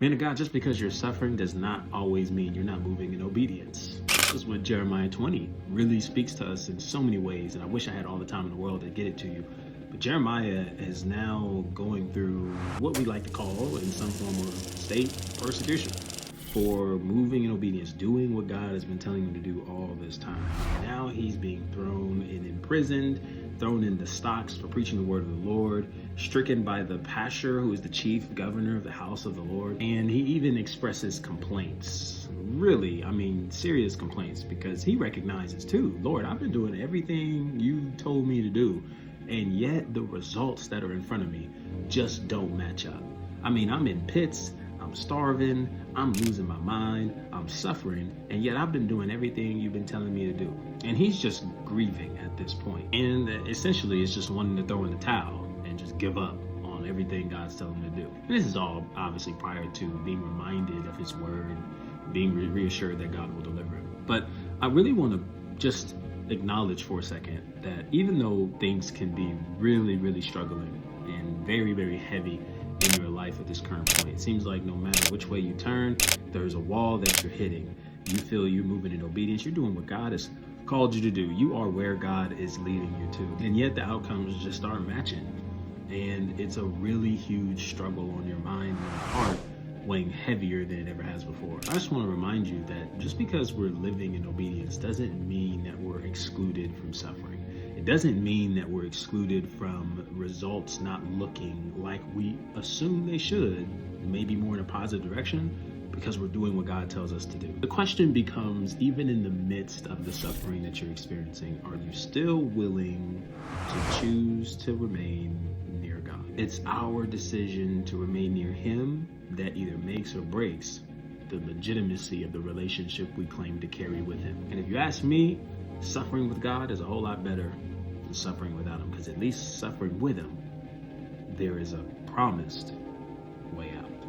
Man of God, just because you're suffering does not always mean you're not moving in obedience. This is what Jeremiah 20 really speaks to us in so many ways, and I wish I had all the time in the world to get it to you. But Jeremiah is now going through what we like to call, in some form of state persecution, for moving in obedience, doing what God has been telling him to do all this time. Now he's being thrown and imprisoned, thrown in the stocks for preaching the word of the Lord, stricken by the pasher, who is the chief governor of the house of the Lord. And he even expresses complaints. Really, serious complaints, because he recognizes too, Lord, I've been doing everything you told me to do, and yet the results that are in front of me just don't match up. I'm in pits, I'm starving, I'm losing my mind, I'm suffering, and yet I've been doing everything you've been telling me to do. And he's just grieving at this point. And essentially, it's just wanting to throw in the towel and just give up on everything God's telling him to do. And this is all obviously prior to being reminded of his word, being reassured that God will deliver him. But I really want to just acknowledge for a second that even though things can be really, really struggling and very, very heavy in your life at this current point, it seems like no matter which way you turn, there's a wall that you're hitting. You feel you're moving in obedience, you're doing what God has called you to do. You are where God is leading you to. And yet the outcomes just aren't matching. And it's a really huge struggle on your mind and your heart, weighing heavier than it ever has before. I just want to remind you that just because we're living in obedience doesn't mean that we're excluded from suffering. It doesn't mean that we're excluded from results not looking like we assume they should, maybe more in a positive direction, because we're doing what God tells us to do. The question becomes, even in the midst of the suffering that you're experiencing, are you still willing to choose to remain near God? It's our decision to remain near him that either makes or breaks the legitimacy of the relationship we claim to carry with him. And if you ask me, suffering with God is a whole lot better than suffering without him, because at least suffering with him, there is a promised way out.